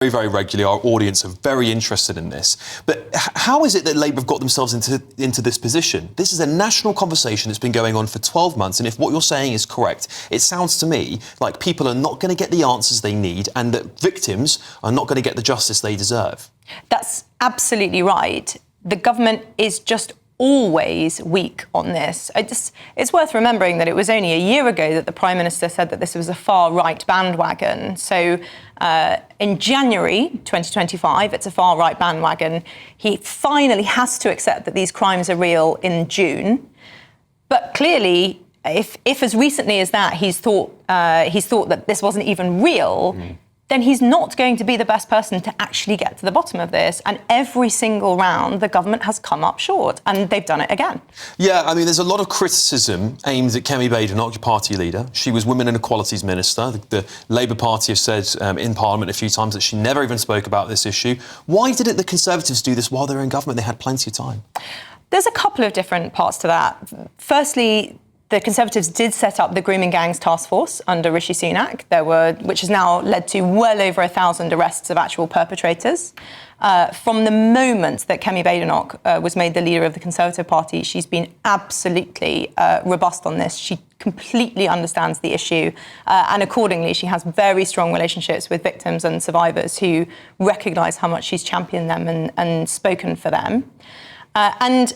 very, very regularly. Our audience are very interested in this. But how is it that Labour have got themselves into this position? This is a national conversation that's been going on for 12 months, and if what you're saying is correct, it sounds to me like people are not going to get the answers they need and that victims are not going to get the justice they deserve. That's absolutely right. The government is just always weak on this. It's worth remembering that it was only a year ago that the Prime Minister said that this was a far-right bandwagon. So in January 2025, it's a far-right bandwagon. He finally has to accept that these crimes are real in June. But clearly, if as recently as that he's thought that this wasn't even real, then he's not going to be the best person to actually get to the bottom of this. And every single round, the government has come up short, and they've done it again. Yeah, I mean, there's a lot of criticism aimed at Kemi Badenoch, your party leader. She was Women and Equalities Minister. The Labour Party have said in Parliament a few times that she never even spoke about this issue. Why didn't the Conservatives do this while they were in government? They had plenty of time. There's a couple of different parts to that. Firstly, the Conservatives did set up the Grooming Gangs Task Force under Rishi Sunak, which has now led to well over 1,000 arrests of actual perpetrators. From the moment that Kemi Badenoch was made the leader of the Conservative Party, she's been absolutely robust on this. She completely understands the issue, and accordingly, she has very strong relationships with victims and survivors who recognise how much she's championed them and spoken for them. And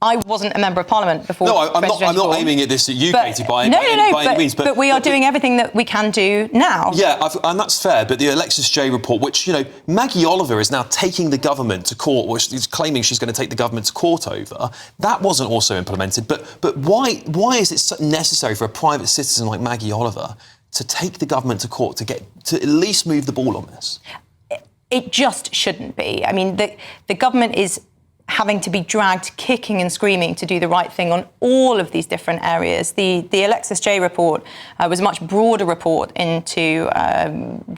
I wasn't a member of Parliament before. No, I'm not aiming at this at you, Katie, by any means. But we are doing everything that we can do now. Yeah, and that's fair. But the Alexis J report, which, you know, Maggie Oliver is now taking the government to court, which is claiming she's going to take the government to court over, that wasn't also implemented. But why is it so necessary for a private citizen like Maggie Oliver to take the government to court to at least move the ball on this? It just shouldn't be. I mean, the government is having to be dragged kicking and screaming to do the right thing on all of these different areas. The Alexis J report was a much broader report into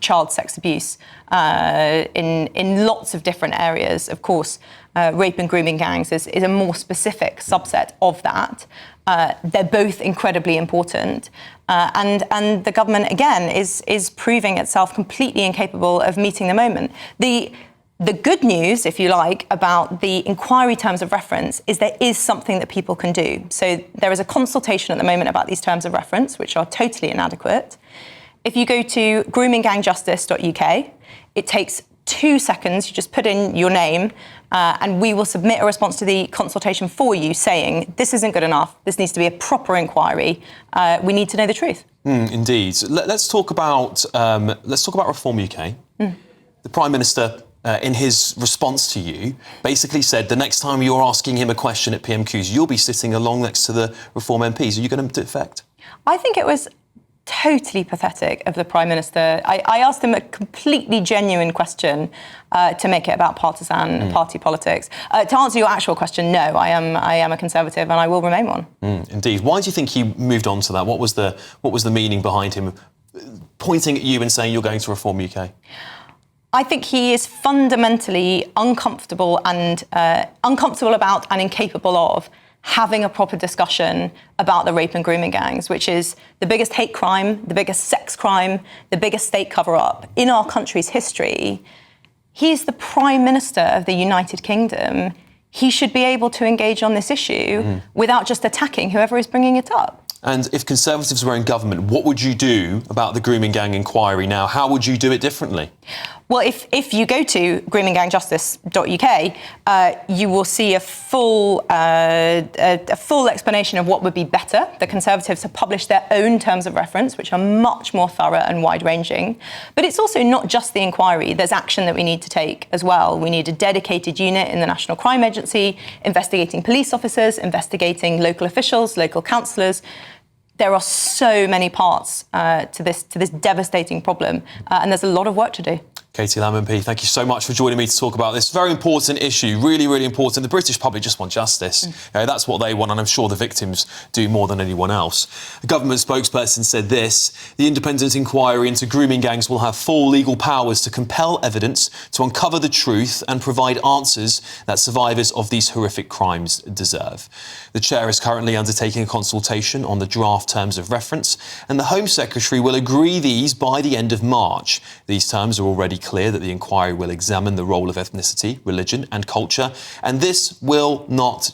child sex abuse in lots of different areas. Of course, rape and grooming gangs is a more specific subset of that. They're both incredibly important. And the government, again, is proving itself completely incapable of meeting the moment. The good news, if you like, about the inquiry terms of reference is there is something that people can do. So there is a consultation at the moment about these terms of reference, which are totally inadequate. If you go to groomingangjustice.uk, it takes 2 seconds. You just put in your name and we will submit a response to the consultation for you saying, this isn't good enough. This needs to be a proper inquiry. We need to know the truth. Indeed. Let's talk about Reform UK. The Prime Minister, in his response to you, basically said the next time you're asking him a question at PMQs, you'll be sitting along next to the Reform MPs. Are you going to defect? I think it was totally pathetic of the Prime Minister. I asked him a completely genuine question to make it about partisan party politics. To answer your actual question, no, I am a Conservative and I will remain one. Indeed. Why do you think he moved on to that? What was the meaning behind him pointing at you and saying you're going to Reform UK? I think he is fundamentally uncomfortable about and incapable of having a proper discussion about the rape and grooming gangs, which is the biggest hate crime, the biggest sex crime, the biggest state cover-up in our country's history. He's the Prime Minister of the United Kingdom. He should be able to engage on this issue without just attacking whoever is bringing it up. And if Conservatives were in government, what would you do about the grooming gang inquiry now? How would you do it differently? Well, if you go to groomingangjustice.uk, you will see a full explanation of what would be better. The Conservatives have published their own terms of reference, which are much more thorough and wide-ranging. But it's also not just the inquiry. There's action that we need to take as well. We need a dedicated unit in the National Crime Agency, investigating police officers, investigating local officials, local councillors. There are so many parts to this devastating problem, and there's a lot of work to do. Katie Lamb MP, thank you so much for joining me to talk about this very important issue, really, really important. The British public just want justice. That's what they want, and I'm sure the victims do more than anyone else. A government spokesperson said this: the independent inquiry into grooming gangs will have full legal powers to compel evidence, to uncover the truth and provide answers that survivors of these horrific crimes deserve. The chair is currently undertaking a consultation on the draft terms of reference, and the Home Secretary will agree these by the end of March. These terms are already clear that the inquiry will examine the role of ethnicity, religion and culture, and this will not